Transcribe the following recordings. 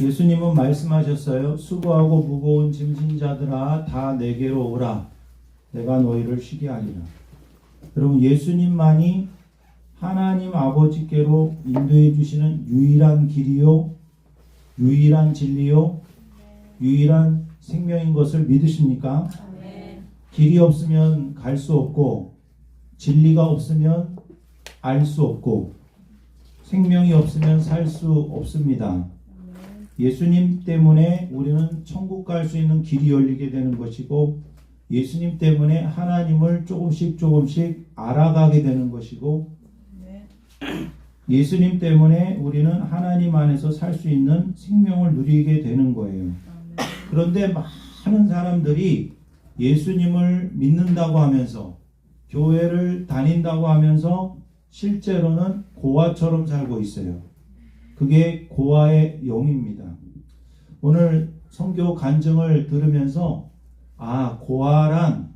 예수님은 말씀하셨어요. 수고하고 무거운 짐진 자들아 다 내게로 오라. 내가 너희를 쉬게 하리라. 여러분, 예수님만이 하나님 아버지께로 인도해 주시는 유일한 길이요, 유일한 진리요, 유일한 생명인 것을 믿으십니까? 길이 없으면 갈 수 없고, 진리가 없으면 알 수 없고, 생명이 없으면 살 수 없습니다. 예수님 때문에 우리는 천국 갈 수 있는 길이 열리게 되는 것이고, 예수님 때문에 하나님을 조금씩 알아가게 되는 것이고, 예수님 때문에 우리는 하나님 안에서 살 수 있는 생명을 누리게 되는 거예요. 그런데 많은 사람들이 예수님을 믿는다고 하면서, 교회를 다닌다고 하면서 실제로는 고아처럼 살고 있어요. 그게 고아의 영입니다. 오늘 선교 간증을 들으면서 고아란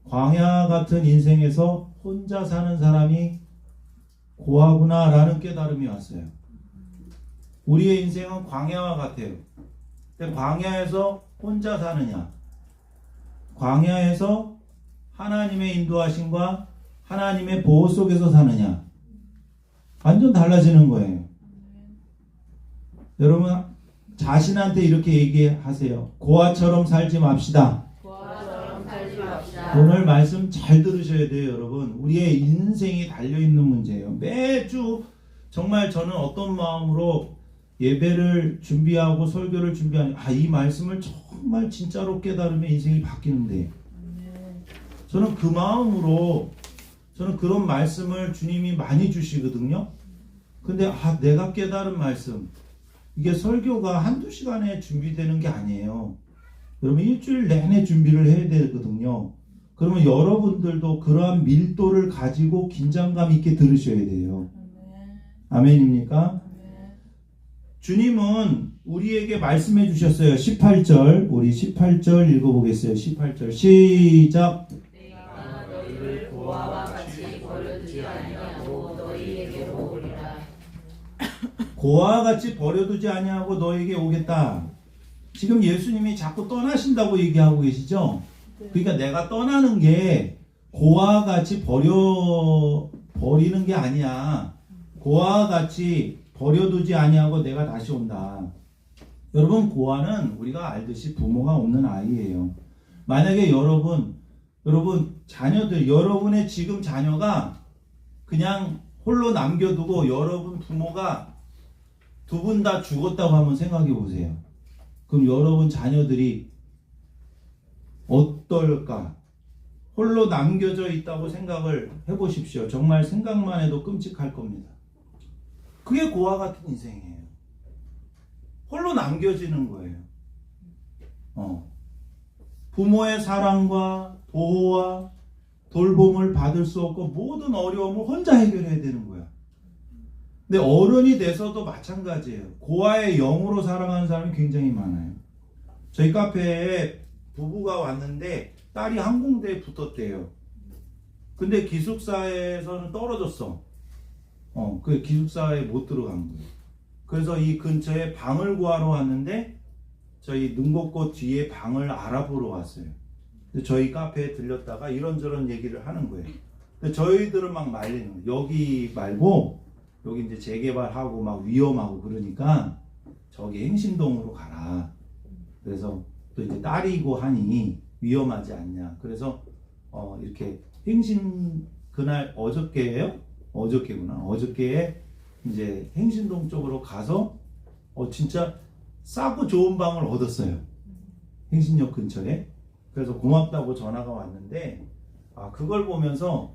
광야 같은 인생에서 혼자 사는 사람이 고아구나 라는 깨달음이 왔어요. 우리의 인생은 광야와 같아요. 근데 광야에서 혼자 사느냐, 광야에서 하나님의 인도하심과 하나님의 보호 속에서 사느냐, 완전 달라지는 거예요. 여러분, 자신한테 이렇게 얘기하세요. 고아처럼 살지 맙시다. 고아처럼 살지 맙시다. 오늘 말씀 잘 들으셔야 돼요, 여러분. 우리의 인생이 달려있는 문제예요. 매주 정말 저는 어떤 마음으로 예배를 준비하고 설교를 준비하니 이 말씀을 정말 진짜로 깨달으면 인생이 바뀌는데, 저는 그 마음으로 저는 그런 말씀을 주님이 많이 주시거든요. 근데 내가 깨달은 말씀, 이게 설교가 한두 시간에 준비되는 게 아니에요. 여러분, 일주일 내내 준비를 해야 되거든요. 그러면 여러분들도 그러한 밀도를 가지고 긴장감 있게 들으셔야 돼요. 아멘입니까? 주님은 우리에게 말씀해 주셨어요. 18절, 우리 18절 읽어보겠어요. 18절 시작. 내가 너희를 고아와 같이 버려두지 아니하고 너희에게로 오리라. 고아와 같이 버려두지 아니하고 너에게 오겠다. 지금 예수님이 자꾸 떠나신다고 얘기하고 계시죠? 그러니까 내가 떠나는 게 고아와 같이 버리는 게 아니야. 고아와 같이 버려두지 아니하고 내가 다시 온다. 여러분, 고아는 우리가 알듯이 부모가 없는 아이예요. 만약에 여러분 자녀들, 여러분의 지금 자녀가 그냥 홀로 남겨두고 여러분 부모가 두 분 다 죽었다고 한번 생각해 보세요. 그럼 여러분 자녀들이 어떨까? 홀로 남겨져 있다고 생각을 해보십시오. 정말 생각만 해도 끔찍할 겁니다. 그게 고아 같은 인생이에요. 홀로 남겨지는 거예요. 부모의 사랑과 보호와 돌봄을 받을 수 없고 모든 어려움을 혼자 해결해야 되는 거야. 근데 어른이 돼서도 마찬가지예요. 고아의 영으로 살아가는 사람이 굉장히 많아요. 저희 카페에 부부가 왔는데 딸이 항공대에 붙었대요. 근데 기숙사에서는 떨어졌어. 그 기숙사에 못 들어간 거예요. 그래서 이 근처에 방을 구하러 왔는데 저희 능곡꽃 뒤에 방을 알아보러 왔어요. 저희 카페에 들렸다가 이런저런 얘기를 하는 거예요. 근데 저희들은 막 말리는 거예요. 여기 말고 여기 이제 재개발하고 막 위험하고 그러니까 저기 행신동으로 가라. 그래서 또 이제 딸이고 하니 위험하지 않냐. 그래서 이렇게 행신 그날 어저께예요? 어저께구나. 어저께에 이제 행신동 쪽으로 가서 진짜 싸고 좋은 방을 얻었어요. 행신역 근처에. 그래서 고맙다고 전화가 왔는데 그걸 보면서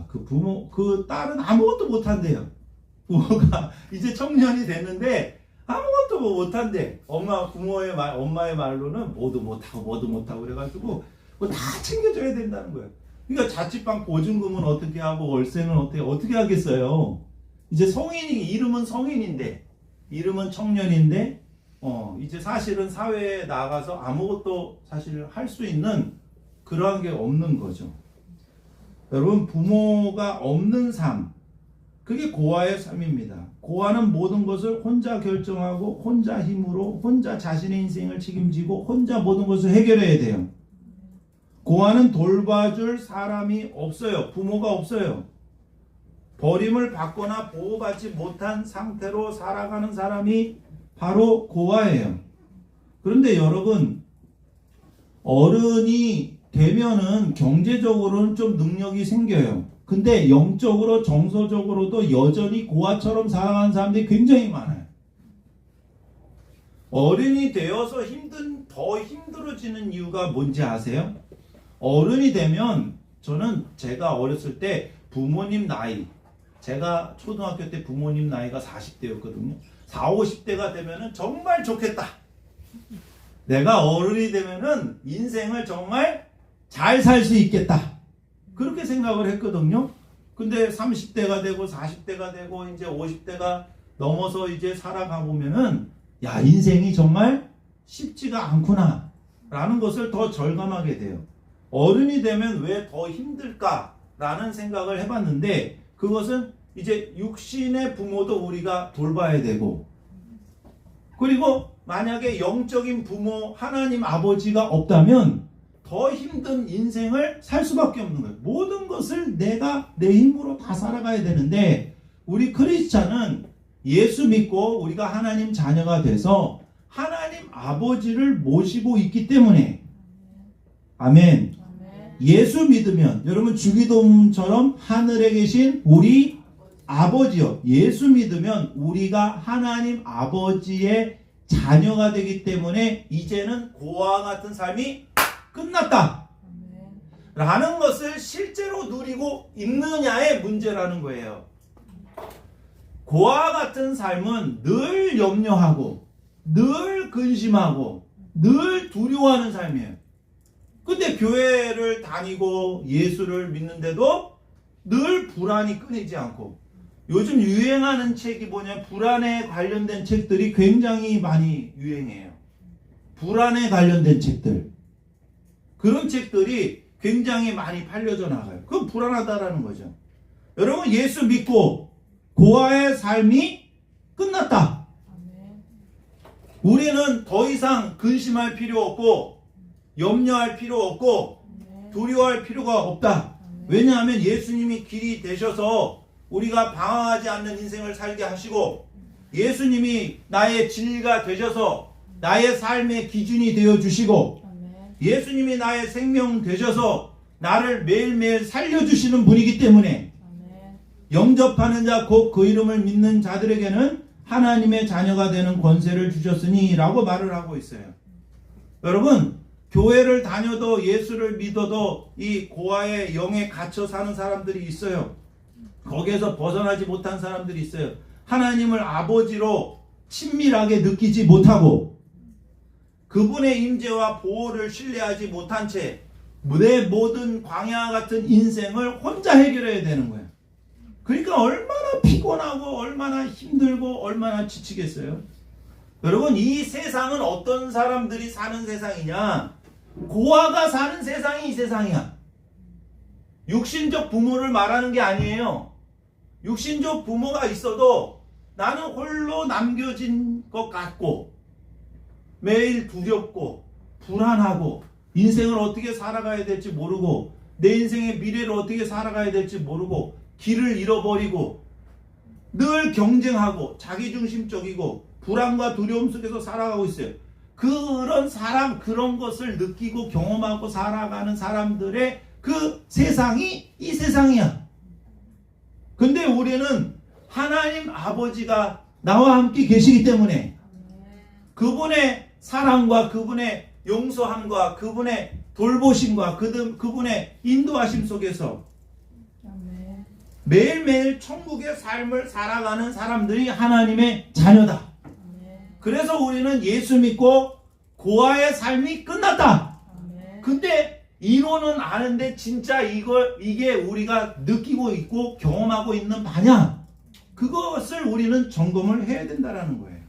그 딸은 아무것도 못한대요. 부모가 이제 청년이 됐는데 아무것도 못한대. 엄마의 말로는 뭐도 못하고 그래가지고 다 챙겨줘야 된다는 거예요. 그러니까 자취방 보증금은 어떻게 하고 월세는 어떻게 하겠어요. 이제 이름은 성인인데, 이름은 청년인데 이제 사실은 사회에 나가서 아무것도 사실 할 수 있는 그러한 게 없는 거죠. 여러분, 부모가 없는 삶, 그게 고아의 삶입니다. 고아는 모든 것을 혼자 결정하고 혼자 힘으로 혼자 자신의 인생을 책임지고 혼자 모든 것을 해결해야 돼요. 고아는 돌봐줄 사람이 없어요. 부모가 없어요. 버림을 받거나 보호받지 못한 상태로 살아가는 사람이 바로 고아예요. 그런데 여러분, 어른이 되면은 경제적으로는 좀 능력이 생겨요. 근데 영적으로 정서적으로도 여전히 고아처럼 살아가는 사람들이 굉장히 많아요. 어른이 되어서 더 힘들어지는 이유가 뭔지 아세요? 어른이 되면 제가 어렸을 때 부모님 나이, 제가 초등학교 때 부모님 나이가 40대였거든요. 40, 50대가 되면은 정말 좋겠다. 내가 어른이 되면은 인생을 정말 잘 살 수 있겠다. 그렇게 생각을 했거든요. 근데 30대가 되고 40대가 되고 이제 50대가 넘어서 이제 살아가 보면은 야, 인생이 정말 쉽지가 않구나 라는 것을 더 절감하게 돼요. 어른이 되면 왜 더 힘들까 라는 생각을 해봤는데, 그것은 이제 육신의 부모도 우리가 돌봐야 되고, 그리고 만약에 영적인 부모 하나님 아버지가 없다면 더 힘든 인생을 살 수밖에 없는 거예요. 모든 것을 내가 내 힘으로 다 살아가야 되는데, 우리 크리스찬은 예수 믿고 우리가 하나님 자녀가 돼서 하나님 아버지를 모시고 있기 때문에, 아멘. 예수 믿으면 여러분 주기도문처럼 하늘에 계신 우리 아버지요, 예수 믿으면 우리가 하나님 아버지의 자녀가 되기 때문에 이제는 고아와 같은 삶이 끝났다 라는 것을 실제로 누리고 있느냐의 문제라는 거예요. 고아와 같은 삶은 늘 염려하고 늘 근심하고 늘 두려워하는 삶이에요. 근데 교회를 다니고 예수를 믿는데도 늘 불안이 끊이지 않고, 요즘 유행하는 책이 뭐냐, 불안에 관련된 책들이 굉장히 많이 유행해요. 불안에 관련된 책들, 그런 책들이 굉장히 많이 팔려져 나가요. 그건 불안하다라는 거죠. 여러분, 예수 믿고 고아의 삶이 끝났다. 우리는 더 이상 근심할 필요 없고 염려할 필요 없고 두려워할 필요가 없다. 왜냐하면 예수님이 길이 되셔서 우리가 방황하지 않는 인생을 살게 하시고, 예수님이 나의 진리가 되셔서 나의 삶의 기준이 되어주시고, 예수님이 나의 생명 되셔서 나를 매일매일 살려주시는 분이기 때문에, 영접하는 자 곧 그 이름을 믿는 자들에게는 하나님의 자녀가 되는 권세를 주셨으니 라고 말을 하고 있어요. 여러분, 교회를 다녀도 예수를 믿어도 이 고아의 영에 갇혀 사는 사람들이 있어요. 거기에서 벗어나지 못한 사람들이 있어요. 하나님을 아버지로 친밀하게 느끼지 못하고 그분의 임재와 보호를 신뢰하지 못한 채 내 모든 광야 같은 인생을 혼자 해결해야 되는 거예요. 그러니까 얼마나 피곤하고 얼마나 힘들고 얼마나 지치겠어요. 여러분, 이 세상은 어떤 사람들이 사는 세상이냐? 고아가 사는 세상이 이 세상이야. 육신적 부모를 말하는 게 아니에요. 육신적 부모가 있어도 나는 홀로 남겨진 것 같고 매일 두렵고 불안하고 인생을 어떻게 살아가야 될지 모르고 내 인생의 미래를 어떻게 살아가야 될지 모르고 길을 잃어버리고 늘 경쟁하고 자기중심적이고 불안과 두려움 속에서 살아가고 있어요. 그런 사람, 그런 것을 느끼고 경험하고 살아가는 사람들의 그 세상이 이 세상이야. 근데 우리는 하나님 아버지가 나와 함께 계시기 때문에 그분의 사랑과 그분의 용서함과 그분의 돌보심과 그분의 인도하심 속에서 매일매일 천국의 삶을 살아가는 사람들이 하나님의 자녀다. 그래서 우리는 예수 믿고 고아의 삶이 끝났다. 근데 이론은 아는데 진짜 이게 우리가 느끼고 있고 경험하고 있는 바냐? 그것을 우리는 점검을 해야 된다는 거예요.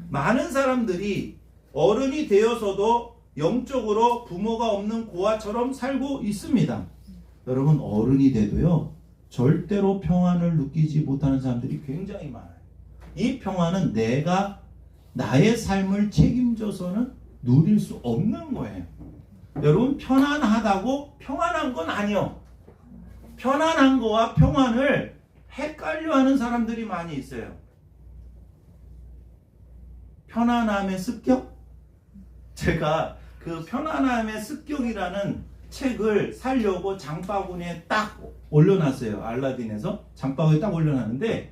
많은 사람들이 어른이 되어서도 영적으로 부모가 없는 고아처럼 살고 있습니다. 여러분, 어른이 돼도요, 절대로 평안을 느끼지 못하는 사람들이 굉장히 많아요. 이 평안은 내가 나의 삶을 책임져서는 누릴 수 없는 거예요. 여러분, 편안하다고 평안한 건 아니요. 편안한 거와 평안을 헷갈려 하는 사람들이 많이 있어요. 편안함의 습격? 제가 그 편안함의 습격이라는 책을 사려고 장바구니에 딱 올려놨어요. 알라딘에서 장바구니에 딱 올려놨는데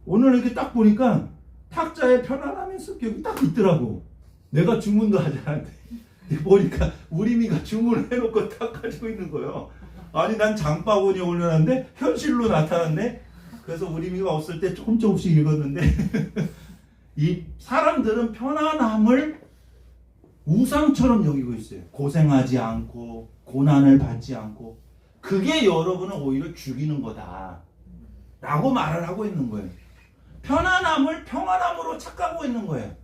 오늘 이렇게 딱 보니까 탁자에 편안함의 습격이 딱 있더라고. 내가 주문도 하지 않았는데 보니까 우리미가 주문을 해놓고 딱 가지고 있는 거예요. 아니, 난 장바구니에 올려놨는데 현실로 나타났네. 그래서 우리미가 없을 때 조금씩 읽었는데 이 사람들은 편안함을 우상처럼 여기고 있어요. 고생하지 않고 고난을 받지 않고, 그게 여러분을 오히려 죽이는 거다 라고 말을 하고 있는 거예요. 편안함을 평안함으로 착각하고 있는 거예요.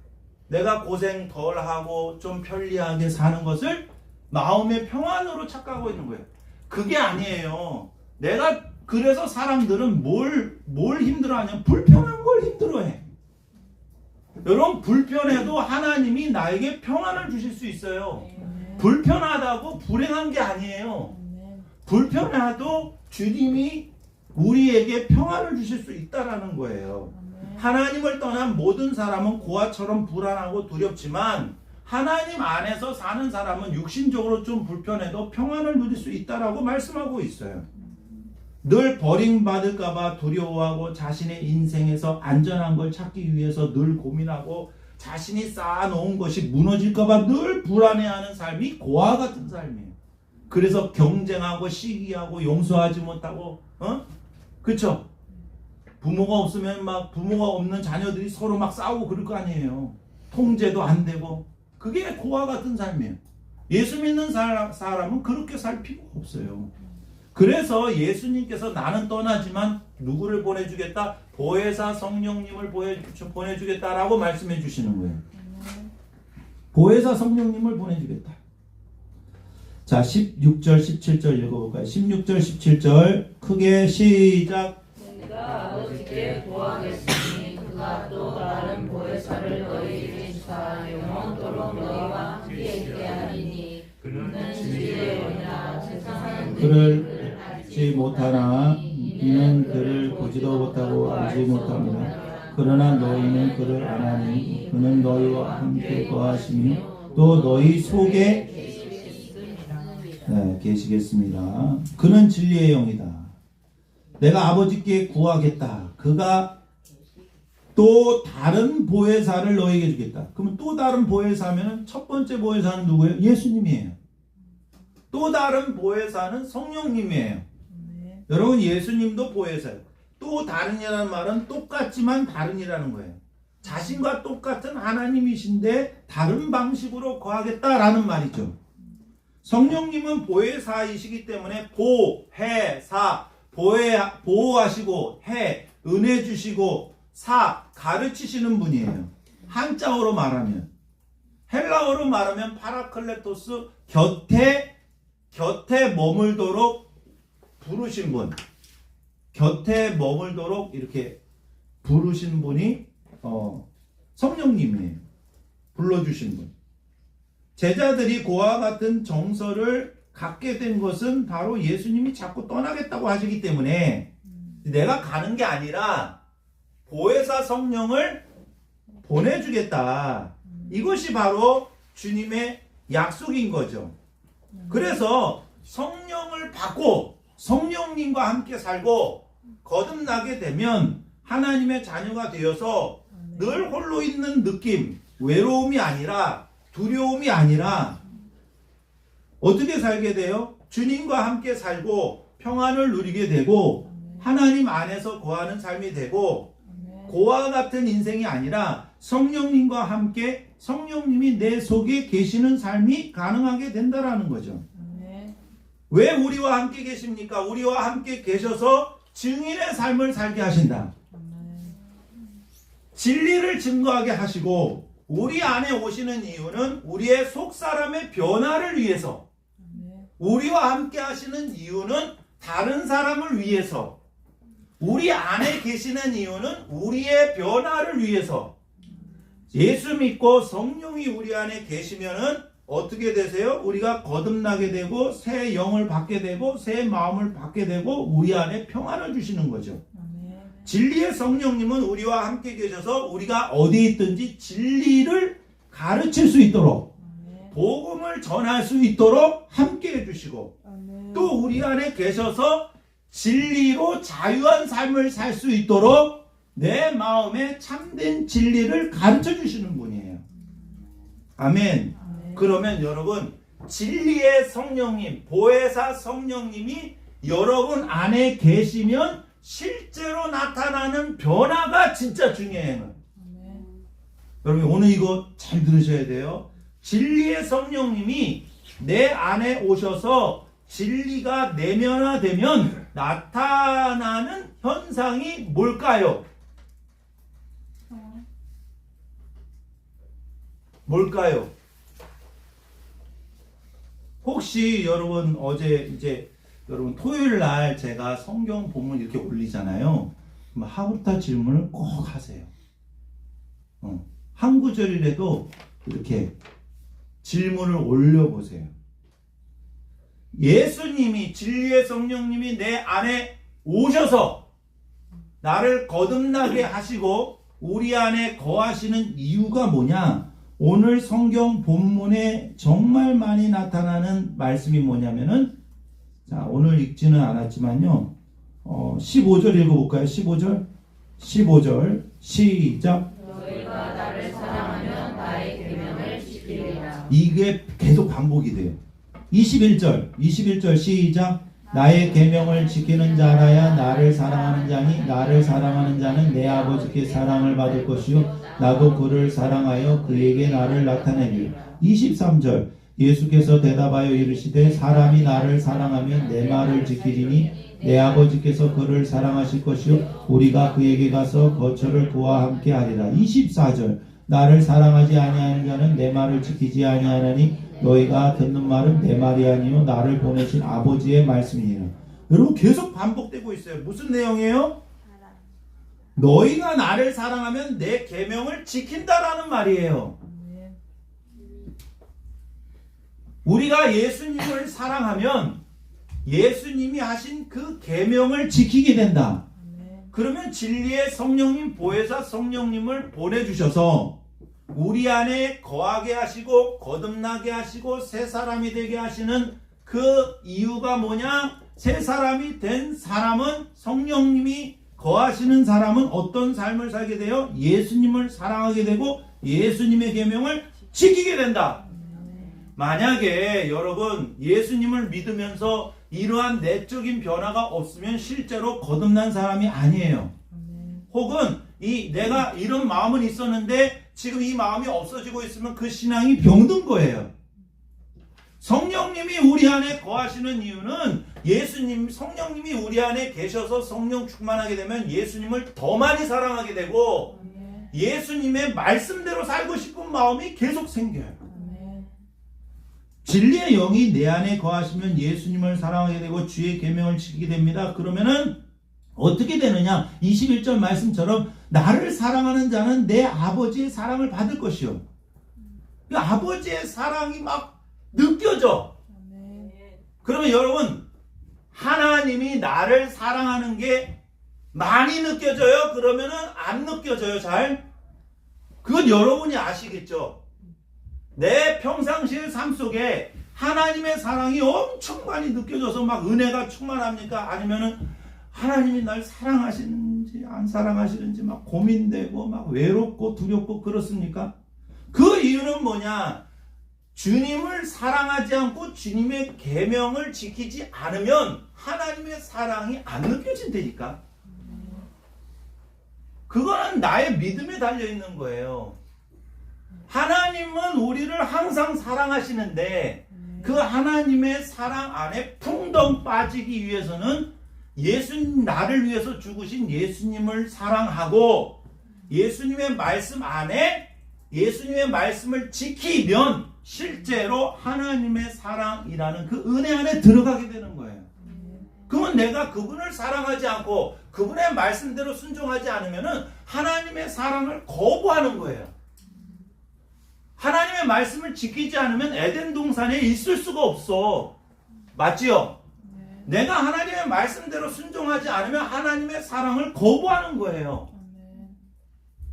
내가 고생 덜 하고 좀 편리하게 사는 것을 마음의 평안으로 착각하고 있는 거예요. 그게 아니에요. 그래서 사람들은 뭘 힘들어하냐면 불편한 걸 힘들어해. 여러분, 불편해도 하나님이 나에게 평안을 주실 수 있어요. 불편하다고 불행한 게 아니에요. 불편해도 주님이 우리에게 평안을 주실 수 있다라는 거예요. 하나님을 떠난 모든 사람은 고아처럼 불안하고 두렵지만 하나님 안에서 사는 사람은 육신적으로 좀 불편해도 평안을 누릴 수 있다라고 말씀하고 있어요. 늘 버림받을까봐 두려워하고 자신의 인생에서 안전한 걸 찾기 위해서 늘 고민하고 자신이 쌓아놓은 것이 무너질까봐 늘 불안해하는 삶이 고아 같은 삶이에요. 그래서 경쟁하고 시기하고 용서하지 못하고, 그쵸? 부모가 없으면 부모가 없는 자녀들이 서로 싸우고 그럴 거 아니에요. 통제도 안 되고. 그게 고아 같은 삶이에요. 예수 믿는 사람은 그렇게 살 필요가 없어요. 그래서 예수님께서 나는 떠나지만 누구를 보내주겠다? 보혜사 성령님을 보내주겠다라고 말씀해 주시는 거예요. 보혜사 성령님을 보내주겠다. 자, 16절 17절 읽어볼까요? 16절 17절 크게 시작. 내가 아버지께 구하겠으니 그가 또 다른 보혜사를 너희에게 주사 영원토록 너희와 함께 있게 하리니 그는 진리의 영이라 세상은 그를 알지 못하나 이는 그를 보지도 못하고 알지 못합니다. 그러나 너희는 그를 아나니 그는 너희와 함께 거하시니 또 너희 속에 계시겠습니다. 그는 진리의 영이다. 내가 아버지께 구하겠다. 그가 또 다른 보혜사를 너희에게 주겠다. 그러면 또 다른 보혜사면 첫 번째 보혜사는 누구예요? 예수님이에요. 또 다른 보혜사는 성령님이에요. 여러분, 예수님도 보혜사예요. 또 다른이라는 말은 똑같지만 다른이라는 거예요. 자신과 똑같은 하나님이신데 다른 방식으로 거하겠다라는 말이죠. 성령님은 보혜사이시기 때문에 보혜사, 보호하시고 은혜 주시고 가르치시는 분이에요. 한자어로 말하면, 헬라어로 말하면 파라클레토스, 곁에 머물도록 부르신 분, 곁에 머물도록 이렇게 부르신 분이 성령님이에요. 불러주신 분. 제자들이 그와 같은 정서를 갖게 된 것은 바로 예수님이 자꾸 떠나겠다고 하시기 때문에 내가 가는 게 아니라 보혜사 성령을 보내주겠다. 이것이 바로 주님의 약속인 거죠. 그래서 성령을 받고 성령님과 함께 살고 거듭나게 되면 하나님의 자녀가 되어서 늘 홀로 있는 느낌, 외로움이 아니라 두려움이 아니라 어떻게 살게 돼요? 주님과 함께 살고 평안을 누리게 되고 하나님 안에서 거하는 삶이 되고 고아 같은 인생이 아니라 성령님과 함께 성령님이 내 속에 계시는 삶이 가능하게 된다라는 거죠. 왜 우리와 함께 계십니까? 우리와 함께 계셔서 증인의 삶을 살게 하신다. 진리를 증거하게 하시고 우리 안에 오시는 이유는 우리의 속사람의 변화를 위해서, 우리와 함께 하시는 이유는 다른 사람을 위해서, 우리 안에 계시는 이유는 우리의 변화를 위해서. 예수 믿고 성령이 우리 안에 계시면은 어떻게 되세요? 우리가 거듭나게 되고 새 영을 받게 되고 새 마음을 받게 되고 우리 안에 평안을 주시는 거죠. 진리의 성령님은 우리와 함께 계셔서 우리가 어디에 있든지 진리를 가르칠 수 있도록, 복음을 전할 수 있도록 함께 해주시고, 또 우리 안에 계셔서 진리로 자유한 삶을 살 수 있도록 내 마음에 참된 진리를 가르쳐 주시는 분이에요. 아멘. 그러면 여러분, 진리의 성령님, 보혜사 성령님이 여러분 안에 계시면 실제로 나타나는 변화가 진짜 중요해요. 여러분 오늘 이거 잘 들으셔야 돼요. 진리의 성령님이 내 안에 오셔서 진리가 내면화되면 나타나는 현상이 뭘까요? 뭘까요? 혹시 여러분 어제 이제 여러분 토요일 날 제가 성경 본문 이렇게 올리잖아요. 그럼 하부타 질문을 꼭 하세요. 한 구절이라도 이렇게 질문을 올려보세요. 예수님이, 진리의 성령님이 내 안에 오셔서 나를 거듭나게 하시고 우리 안에 거하시는 이유가 뭐냐? 오늘 성경 본문에 정말 많이 나타나는 말씀이 뭐냐면은, 자, 오늘 읽지는 않았지만요. 15절 읽어볼까요? 15절 시작. 너희가 나를 사랑하면 나의 계명을 지키리라. 이게 계속 반복이 돼요. 21절 시작. 나의 계명을 지키는 자라야 나를 사랑하는 자니 나를 사랑하는 자는 내 아버지께 사랑을 받을 것이요 나도 그를 사랑하여 그에게 나를 나타내리라. 23절 예수께서 대답하여 이르시되 사람이 나를 사랑하면 내 말을 지키리니 내 아버지께서 그를 사랑하실 것이요 우리가 그에게 가서 거처를 그와 함께 하리라. 24절 나를 사랑하지 아니하는 자는 내 말을 지키지 아니하나니 너희가 듣는 말은 내 말이 아니요 나를 보내신 아버지의 말씀이니라. 여러분 계속 반복되고 있어요. 무슨 내용이에요? 너희가 나를 사랑하면 내 계명을 지킨다라는 말이에요. 우리가 예수님을 사랑하면 예수님이 하신 그 계명을 지키게 된다. 그러면 진리의 성령님, 보혜사 성령님을 보내주셔서 우리 안에 거하게 하시고 거듭나게 하시고 새 사람이 되게 하시는 그 이유가 뭐냐? 새 사람이 된 사람은, 성령님이 거하시는 사람은 어떤 삶을 살게 돼요? 예수님을 사랑하게 되고 예수님의 계명을 지키게 된다. 만약에 여러분 예수님을 믿으면서 이러한 내적인 변화가 없으면 실제로 거듭난 사람이 아니에요. 혹은 내가 이런 마음은 있었는데 지금 이 마음이 없어지고 있으면 그 신앙이 병든 거예요. 성령님이 우리 안에 거하시는 이유는 성령님이 우리 안에 계셔서 성령 충만하게 되면 예수님을 더 많이 사랑하게 되고 예수님의 말씀대로 살고 싶은 마음이 계속 생겨요. 진리의 영이 내 안에 거하시면 예수님을 사랑하게 되고 주의 계명을 지키게 됩니다. 그러면은 어떻게 되느냐? 21절 말씀처럼 나를 사랑하는 자는 내 아버지의 사랑을 받을 것이요. 그 아버지의 사랑이 막 느껴져. 그러면 여러분 하나님이 나를 사랑하는 게 많이 느껴져요? 그러면은 안 느껴져요? 잘? 그건 여러분이 아시겠죠? 내 평상시의 삶 속에 하나님의 사랑이 엄청 많이 느껴져서 막 은혜가 충만합니까? 아니면은 하나님이 날 사랑하시는지 안 사랑하시는지 막 고민되고 막 외롭고 두렵고 그렇습니까? 그 이유는 뭐냐? 주님을 사랑하지 않고 주님의 계명을 지키지 않으면 하나님의 사랑이 안 느껴진다니까. 그거는 나의 믿음에 달려있는 거예요. 하나님은 우리를 항상 사랑하시는데 그 하나님의 사랑 안에 풍덩 빠지기 위해서는 나를 위해서 죽으신 예수님을 사랑하고 예수님의 말씀 안에 예수님의 말씀을 지키면 실제로 하나님의 사랑이라는 그 은혜 안에 들어가게 되는 거예요. 그 그러면 내가 그분을 사랑하지 않고 그분의 말씀대로 순종하지 않으면은 하나님의 사랑을 거부하는 거예요. 하나님의 말씀을 지키지 않으면 에덴 동산에 있을 수가 없어. 맞지요? 내가 하나님의 말씀대로 순종하지 않으면 하나님의 사랑을 거부하는 거예요.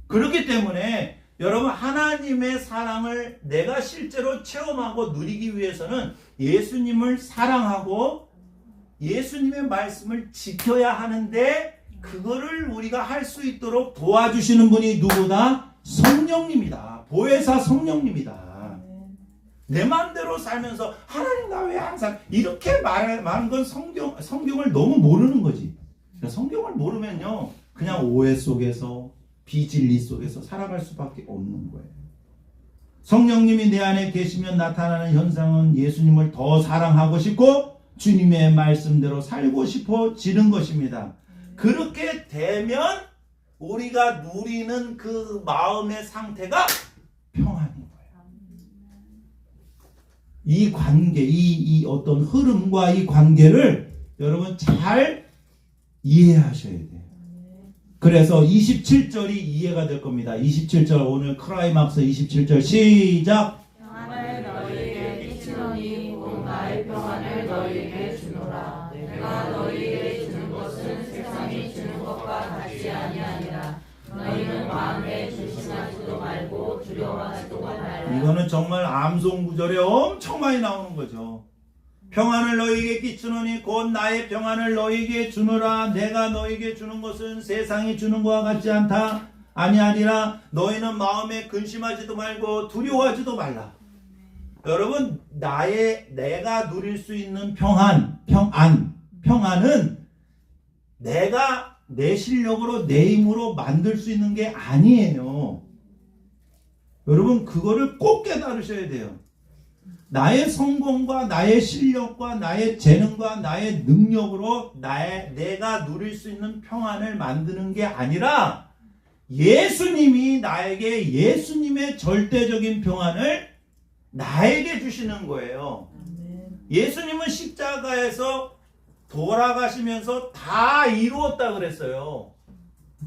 그렇기 때문에 여러분, 하나님의 사랑을 내가 실제로 체험하고 누리기 위해서는 예수님을 사랑하고 예수님의 말씀을 지켜야 하는데, 그거를 우리가 할 수 있도록 도와주시는 분이 누구다? 성령님이다. 보혜사 성령님이다. 내 마음대로 살면서 하나님 나 왜 항상 이렇게 말하는 건 성경을 너무 모르는 거지. 성경을 모르면요, 그냥 오해 속에서 비진리 속에서 살아갈 수밖에 없는 거예요. 성령님이 내 안에 계시면 나타나는 현상은 예수님을 더 사랑하고 싶고 주님의 말씀대로 살고 싶어지는 것입니다. 그렇게 되면 우리가 누리는 그 마음의 상태가 평안인 거예요. 이 관계, 이 어떤 흐름과 이 관계를 여러분 잘 이해하셔야 돼요. 그래서 27절이 이해가 될 겁니다. 27절, 오늘 크라이막스 27절 시작. 평안을 너희에게 끼치노니 온 나의 평안을 너희에게 주노라. 내가 너희에게 주는 것은 세상이 주는 것과 같이 아니하니라. 너희는 마음에 조심하지도 말고 두려워하지도 말라. 이거는 정말 암송 구절에 엄청 많이 나오는 거죠. 평안을 너희에게 끼치노니 곧 나의 평안을 너희에게 주노라. 내가 너희에게 주는 것은 세상이 주는 것과 같지 않다. 아니하니라. 너희는 마음에 근심하지도 말고 두려워하지도 말라. 여러분, 내가 누릴 수 있는 평안은 내가 내 실력으로 내 힘으로 만들 수 있는 게 아니에요. 여러분, 그거를 꼭 깨달으셔야 돼요. 나의 성공과 나의 실력과 나의 재능과 나의 능력으로 내가 누릴 수 있는 평안을 만드는 게 아니라 예수님이 나에게 예수님의 절대적인 평안을 나에게 주시는 거예요. 예수님은 십자가에서 돌아가시면서 다 이루었다 그랬어요.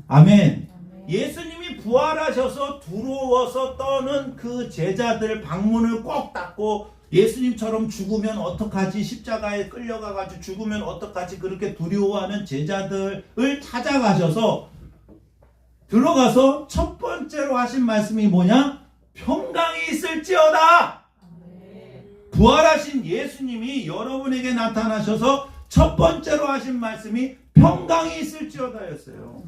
아멘. 예수님이 부활하셔서 두려워서 떠는 그 제자들 방문을 꼭 닫고, 예수님처럼 죽으면 어떡하지, 십자가에 끌려가가지고 죽으면 어떡하지, 그렇게 두려워하는 제자들을 찾아가셔서 들어가서 첫 번째로 하신 말씀이 뭐냐? 평강이 있을지어다. 부활하신 예수님이 여러분에게 나타나셔서 첫 번째로 하신 말씀이 평강이 있을지어다였어요.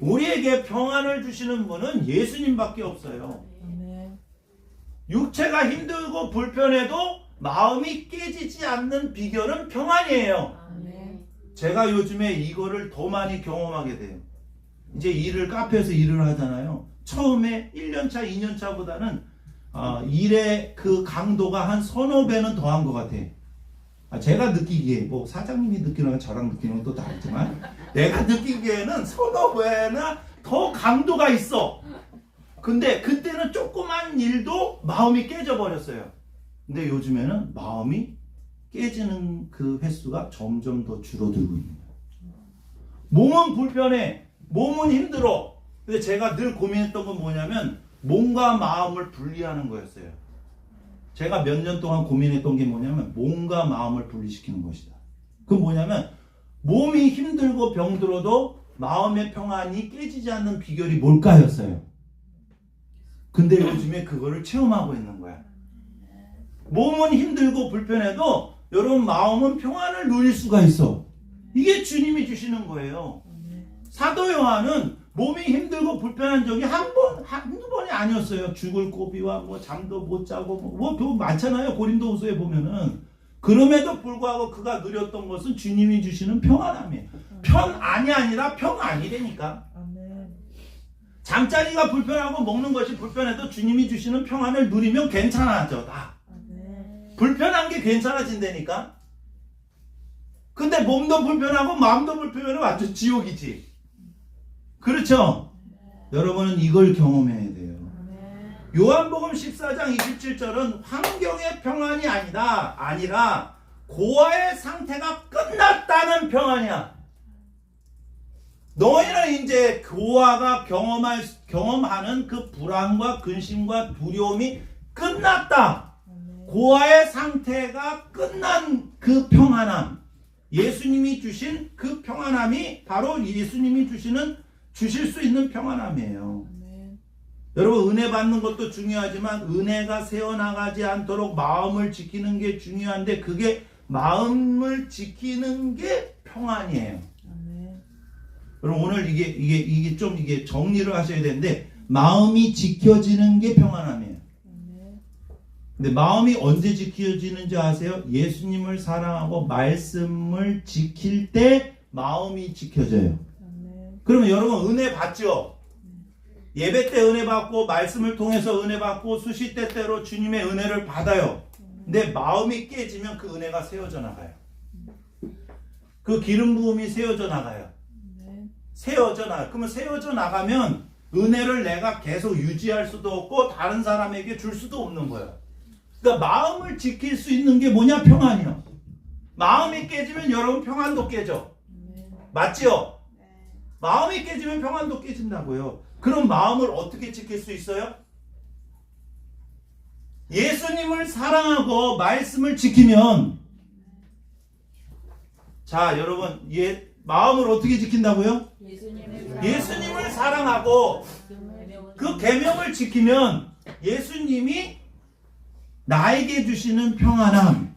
우리에게 평안을 주시는 분은 예수님밖에 없어요. 육체가 힘들고 불편해도 마음이 깨지지 않는 비결은 평안이에요. 제가 요즘에 이거를 더 많이 경험하게 돼요. 이제 카페에서 일을 하잖아요. 처음에 1년차, 2년차보다는 일의 그 강도가 한 서너 배는 더한 것 같아요. 제가 느끼기에, 뭐 사장님이 느끼는 건 저랑 느끼는 건 또 다르지만, 내가 느끼기에는 서너 배나 더 강도가 있어. 근데 그때는 조그만 일도 마음이 깨져버렸어요. 근데 요즘에는 마음이 깨지는 그 횟수가 점점 더 줄어들고 있는 거예요. 몸은 불편해, 몸은 힘들어. 근데 제가 늘 고민했던 건 뭐냐면 몸과 마음을 분리하는 거였어요. 제가 몇 년 동안 고민했던 게 뭐냐면 몸과 마음을 분리시키는 것이다. 그건 뭐냐면 몸이 힘들고 병들어도 마음의 평안이 깨지지 않는 비결이 뭘까였어요. 근데 요즘에 그거를 체험하고 있는 거야. 몸은 힘들고 불편해도 여러분 마음은 평안을 누릴 수가 있어. 이게 주님이 주시는 거예요. 사도 요한은 몸이 힘들고 불편한 적이 한두 번이 아니었어요. 죽을 고비와 뭐 잠도 못 자고 뭐 많잖아요. 고린도후서에 보면은. 그럼에도 불구하고 그가 누렸던 것은 주님이 주시는 평안함이에요. 편안이 아니라 평안이라니까. 잠자리가 불편하고 먹는 것이 불편해도 주님이 주시는 평안을 누리면 괜찮아져. 다. 불편한 게 괜찮아진다니까. 근데 몸도 불편하고 마음도 불편하면 완전 지옥이지. 그렇죠? 여러분은 이걸 경험해야 돼요. 요한복음 14장 27절은 환경의 평안이 아니라 고아의 상태가 끝났다는 평안이야. 너희는 이제 고아가 경험하는 그 불안과 근심과 두려움이 끝났다. 고아의 상태가 끝난 그 평안함, 예수님이 주신 그 평안함이 바로 예수님이 주실 수 있는 평안함이에요. 여러분, 은혜 받는 것도 중요하지만 은혜가 새어나가지 않도록 마음을 지키는 게 중요한데, 그게 마음을 지키는 게 평안이에요. 여러분, 오늘 이게 정리를 하셔야 되는데, 마음이 지켜지는 게 평안함이에요. 근데 마음이 언제 지켜지는지 아세요? 예수님을 사랑하고 말씀을 지킬 때 마음이 지켜져요. 그러면 여러분, 은혜 받죠? 예배 때 은혜 받고 말씀을 통해서 은혜 받고 수시때때로 주님의 은혜를 받아요. 근데 마음이 깨지면 그 은혜가 세워져 나가요. 그 기름 부음이 세워져 나가요. 그러면 세워져 나가면 은혜를 내가 계속 유지할 수도 없고 다른 사람에게 줄 수도 없는 거예요. 그러니까 마음을 지킬 수 있는 게 뭐냐? 평안이요. 마음이 깨지면 여러분 평안도 깨져. 맞지요? 마음이 깨지면 평안도 깨진다고요. 그럼 마음을 어떻게 지킬 수 있어요? 예수님을 사랑하고 말씀을 지키면, 자, 여러분, 마음을 어떻게 지킨다고요? 예수님을 사랑하고 그 계명을 지키면 예수님이 나에게 주시는 평안함,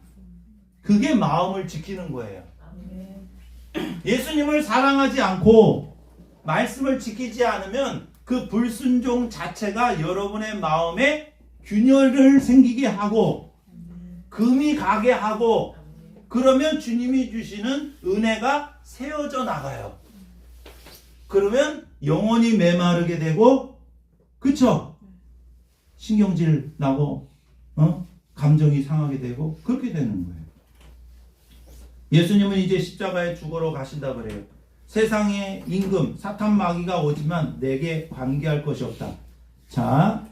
그게 마음을 지키는 거예요. 예수님을 사랑하지 않고 말씀을 지키지 않으면 그 불순종 자체가 여러분의 마음에 균열을 생기게 하고 금이 가게 하고, 그러면 주님이 주시는 은혜가 세워져 나가요. 그러면 영혼이 메마르게 되고, 그쵸? 신경질 나고, 감정이 상하게 되고, 그렇게 되는 거예요. 예수님은 이제 십자가에 죽으러 가신다 그래요. 세상의 임금 사탄 마귀가 오지만 내게 관계할 것이 없다. 자,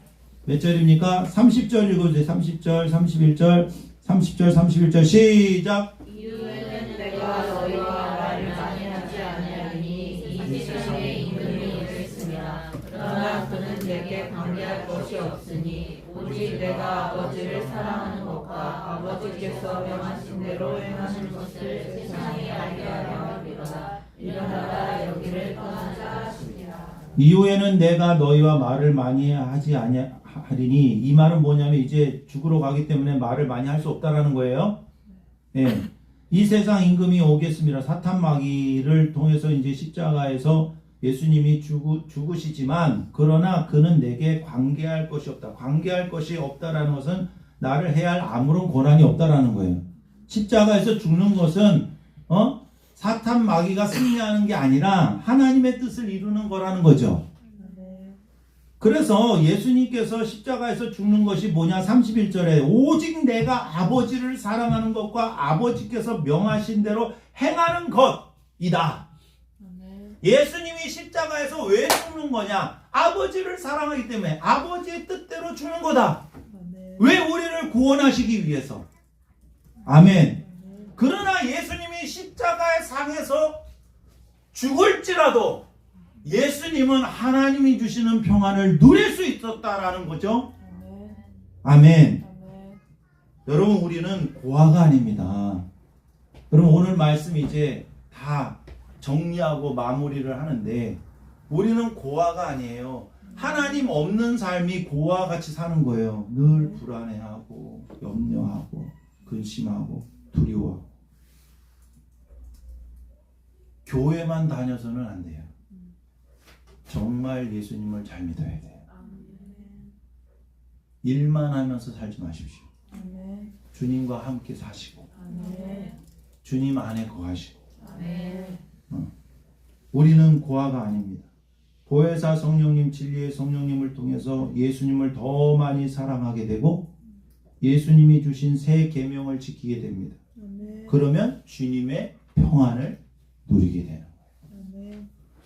몇 절입니까? 30절 읽어주세요. 30절, 31절, 30절, 31절 시작. 이후에는 내가 너희와 말을 많이 하지 아니하리니 이 세상의 임금이 있겠습니다. 그러나 그는 내게 관계할 것이 없으니 오직 내가 아버지를 사랑하는 것과 아버지께서 명하신 대로 행하는 것을 세상이 알게 하려 함이로다. 일어나라 여기를 떠나자 하시니라. 이후에는 내가 너희와 말을 많이 하지 아니하리니, 이 말은 뭐냐면 이제 죽으러 가기 때문에 말을 많이 할 수 없다라는 거예요. 예. 이 세상 임금이 오겠습니다. 사탄 마귀를 통해서 이제 십자가에서 예수님이 죽으시지만, 그러나 그는 내게 관계할 것이 없다. 관계할 것이 없다라는 것은 나를 해야 할 아무런 권한이 없다라는 거예요. 십자가에서 죽는 것은 사탄 마귀가 승리하는 게 아니라 하나님의 뜻을 이루는 거라는 거죠. 그래서 예수님께서 십자가에서 죽는 것이 뭐냐? 31절에 오직 내가 아버지를 사랑하는 것과 아버지께서 명하신 대로 행하는 것이다. 예수님이 십자가에서 왜 죽는 거냐? 아버지를 사랑하기 때문에 아버지의 뜻대로 죽는 거다. 왜? 우리를 구원하시기 위해서. 아멘. 그러나 예수님이 십자가의 상에서 죽을지라도 예수님은 하나님이 주시는 평안을 누릴 수 있었다라는 거죠. 아멘. 여러분, 우리는 고아가 아닙니다. 여러분, 오늘 말씀 이제 다 정리하고 마무리를 하는데, 우리는 고아가 아니에요. 하나님 없는 삶이 고아와 같이 사는 거예요. 늘 불안해하고 염려하고 근심하고 두려워하고. 교회만 다녀서는 안 돼요. 정말 예수님을 잘 믿어야 돼요. 일만 하면서 살지 마십시오. 주님과 함께 사시고 주님 안에 거하시고. 우리는 고아가 아닙니다. 보혜사 성령님, 진리의 성령님을 통해서 예수님을 더 많이 사랑하게 되고 예수님이 주신 새 계명을 지키게 됩니다. 그러면 주님의 평안을 누리게 되는 거예요.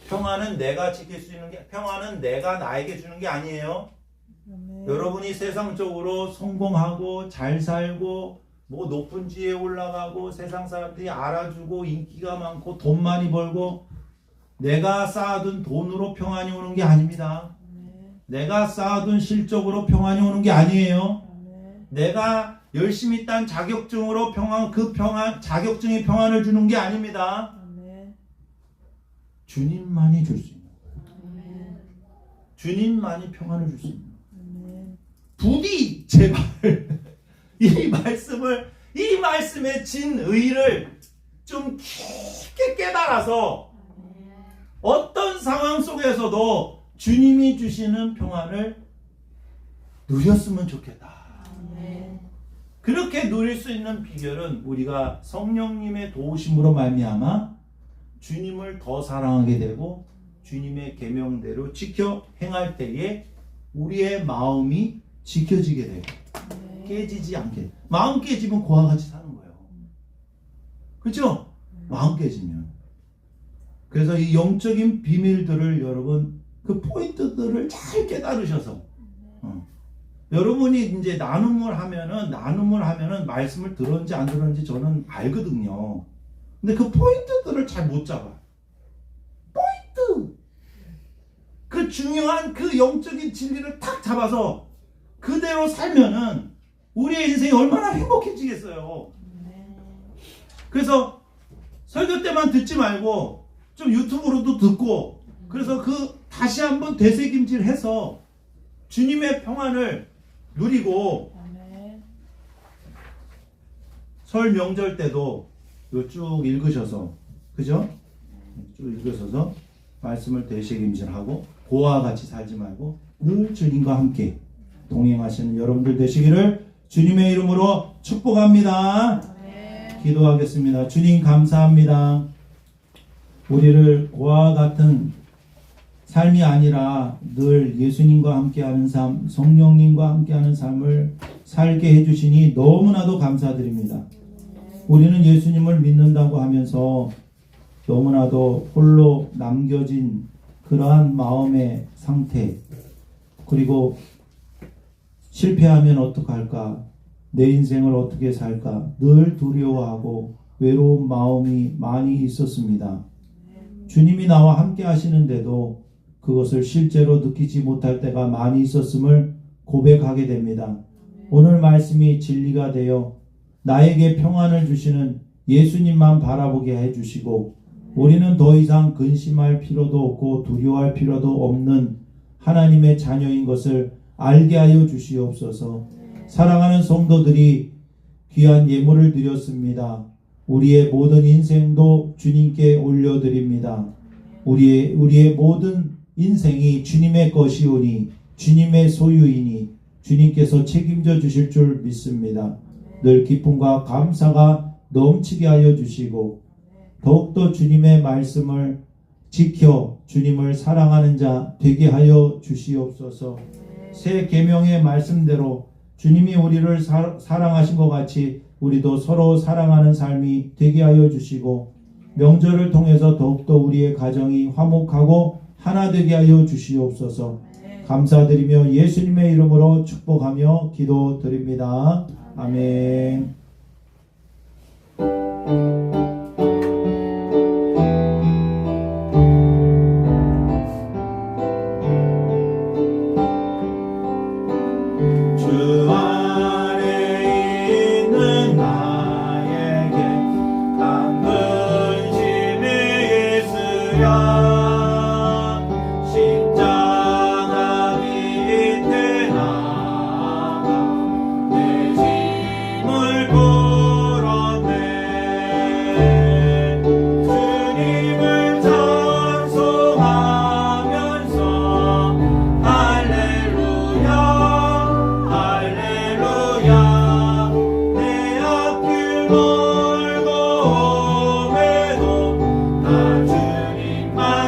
평안은 내가 지킬 수 있는 게, 평안은 내가 나에게 주는 게 아니에요. 여러분이 세상적으로 성공하고 잘 살고 뭐 높은 지에 올라가고 세상 사람들이 알아주고 인기가 많고 돈 많이 벌고 내가 쌓아둔 돈으로 평안이 오는 게 아닙니다. 내가 쌓아둔 실적으로 평안이 오는 게 아니에요. 내가 열심히 딴 자격증으로 자격증이 평안을 주는 게 아닙니다. 주님만이 줄 수 있는 거예요. 주님만이 평안을 줄 수 있는 거예요. 부디 제발 이 말씀의 진의를 좀 깊게 깨달아서 어떤 상황 속에서도 주님이 주시는 평안을 누렸으면 좋겠다. 그렇게 누릴 수 있는 비결은 우리가 성령님의 도우심으로 말미암아 주님을 더 사랑하게 되고 주님의 계명대로 지켜 행할 때에 우리의 마음이 지켜지게 돼요. 깨지지 않게. 마음 깨지면 고와 같이 사는 거예요. 그렇죠? 마음 깨지면. 그래서 이 영적인 비밀들을 여러분 그 포인트들을 잘 깨달으셔서 여러분이 이제 나눔을 하면은 말씀을 들었는지 안 들었는지 저는 알거든요. 근데 그 포인트들을 잘 못 잡아요. 포인트! 그 중요한 그 영적인 진리를 탁 잡아서 그대로 살면은 우리의 인생이 얼마나 행복해지겠어요. 그래서 설교 때만 듣지 말고 좀 유튜브로도 듣고 그래서 그 다시 한번 되새김질해서 주님의 평안을 누리고 설 명절 때도 쭉 읽으셔서 그죠? 쭉 읽으셔서 말씀을 되새김질하고 고와 같이 살지 말고 늘 주님과 함께 동행하시는 여러분들 되시기를 주님의 이름으로 축복합니다. 기도하겠습니다. 주님 감사합니다. 우리를 고와 같은 삶이 아니라 늘 예수님과 함께하는 삶, 성령님과 함께하는 삶을 살게 해주시니 너무나도 감사드립니다. 우리는 예수님을 믿는다고 하면서 너무나도 홀로 남겨진 그러한 마음의 상태, 그리고 실패하면 어떡할까, 내 인생을 어떻게 살까 늘 두려워하고 외로운 마음이 많이 있었습니다. 주님이 나와 함께 하시는데도 그것을 실제로 느끼지 못할 때가 많이 있었음을 고백하게 됩니다. 오늘 말씀이 진리가 되어 나에게 평안을 주시는 예수님만 바라보게 해주시고 우리는 더 이상 근심할 필요도 없고 두려워할 필요도 없는 하나님의 자녀인 것을 알게 하여 주시옵소서. 사랑하는 성도들이 귀한 예물을 드렸습니다. 우리의 모든 인생도 주님께 올려드립니다. 우리의 모든 인생이 주님의 것이오니 주님의 소유이니 주님께서 책임져 주실 줄 믿습니다. 늘 기쁨과 감사가 넘치게 하여 주시고 더욱더 주님의 말씀을 지켜 주님을 사랑하는 자 되게 하여 주시옵소서. 새 계명의 말씀대로 주님이 우리를 사랑하신 것 같이 우리도 서로 사랑하는 삶이 되게 하여 주시고 명절을 통해서 더욱더 우리의 가정이 화목하고 하나 되게 하여 주시옵소서. 감사드리며 예수님의 이름으로 축복하며 기도드립니다. 아멘. 주 안에 있는 나에게 난 근심이 있으랴 십자가 밑에 나가 내 짐을 풀었네. 주님을 찬송하면서 할렐루야 할렐루야. 내 앞길 멀고 험해도 나 주님만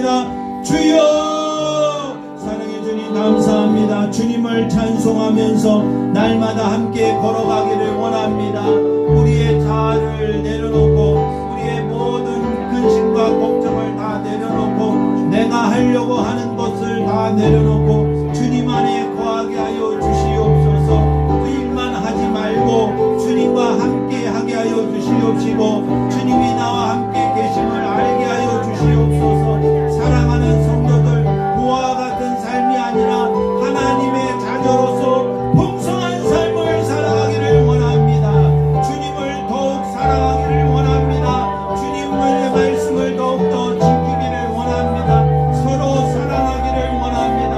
원합니다. 주여, 사랑해 주님 감사합니다. 주님을 찬송하면서 날마다 함께 걸어가기를 원합니다. 우리의 자아를 내려놓고 우리의 모든 근심과 걱정을 다 내려놓고 내가 하려고 하는 것을 다 내려놓고 주님 안에 거하게 하여 주시옵소서. 그 일만 하지 말고 주님과 함께 하게 하여 주시옵시고 주님이 나와 함께 계심을 알게 하여 주시옵소서. 사랑하는 성도들, 고아와 같은 삶이 아니라 하나님의 자녀로서 풍성한 삶을 살아가기를 원합니다. 주님을 더욱 사랑하기를 원합니다. 주님의 말씀을 더욱더 지키기를 원합니다. 서로 사랑하기를 원합니다.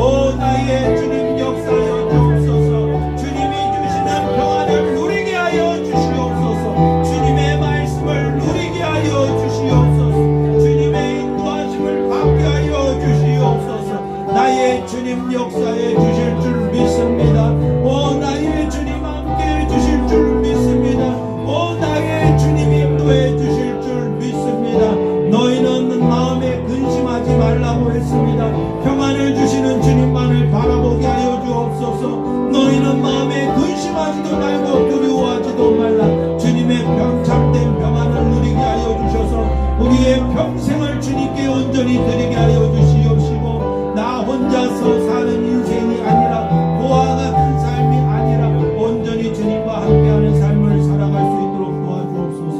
오 나의 주님 역사여 주옵소서. 주님이 주시는 평안을 누리게 하여 주시옵소서. 주님의 말씀을 누리게 하여 주시옵소서. 주님의 인도하심을 받게 하여 주시옵소서. 나의 주님 역사에 주실 줄 믿습니다. 오 나의 주님 함께 주실 줄 믿습니다. 오 나의 주님 인도해 주실 줄 믿습니다. 너희는 마음에 근심하지 말라고 했습니다. 평안을 주시는 주님만을 바라보게 하여 주옵소서. 너희는 마음에 근심하지도 말고 두려워하지도 말라. 주님의 참된 평안을 누리게 하여 주셔서 우리의 평생을 주님께 온전히 드리게 하여 주시옵시고 나 혼자서 사는 인생이 아니라 고아와 같은 삶이 아니라 온전히 주님과 함께하는 삶을 살아갈 수 있도록 도와주옵소서.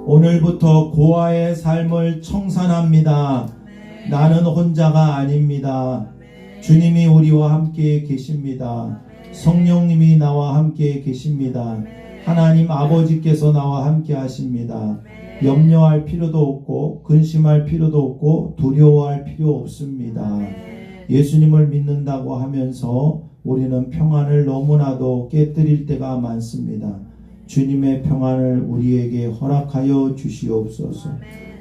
오늘부터 고아의 삶을 청산합니다. 나는 혼자가 아닙니다. 주님이 우리와 함께 계십니다. 성령님이 나와 함께 계십니다. 하나님 아버지께서 나와 함께 하십니다. 염려할 필요도 없고 근심할 필요도 없고 두려워할 필요 없습니다. 예수님을 믿는다고 하면서 우리는 평안을 너무나도 깨뜨릴 때가 많습니다. 주님의 평안을 우리에게 허락하여 주시옵소서.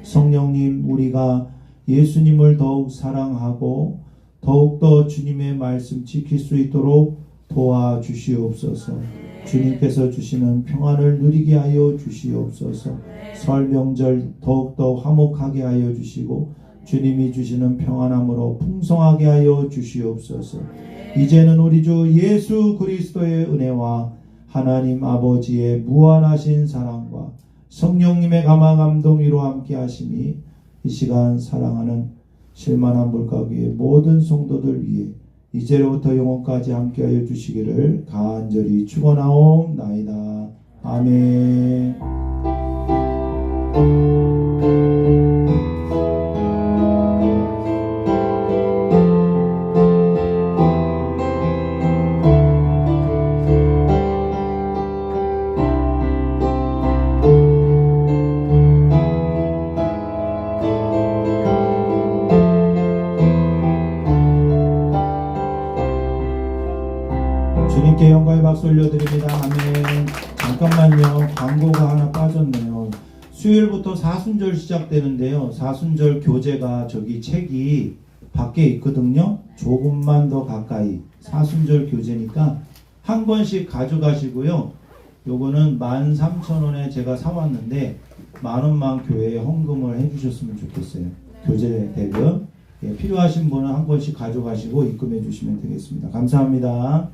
성령님, 우리가 예수님을 더욱 사랑하고 더욱더 주님의 말씀 지킬 수 있도록 도와주시옵소서. 주님께서 주시는 평안을 누리게 하여 주시옵소서. 설 명절 더욱더 화목하게 하여 주시고 주님이 주시는 평안함으로 풍성하게 하여 주시옵소서. 이제는 우리 주 예수 그리스도의 은혜와 하나님 아버지의 무한하신 사랑과 성령님의 감화 감동 위로 함께 하심이 이 시간 사랑하는 실만한 물가기의 모든 성도들 위해 이제로부터 영원까지 함께하여 주시기를 간절히 축원하옵나이다. 아멘. 주님께 영광의 박수 올려드립니다. 아멘. 잠깐만요. 광고가 하나 빠졌네요. 수요일부터 사순절 시작되는데요. 사순절 교재가 저기 책이 밖에 있거든요. 조금만 더 가까이. 사순절 교재니까 한 권씩 가져가시고요. 요거는 13,000원에 제가 사왔는데 10,000원만 교회에 헌금을 해주셨으면 좋겠어요. 교재 대금. 예, 필요하신 분은 한 권씩 가져가시고 입금해 주시면 되겠습니다. 감사합니다.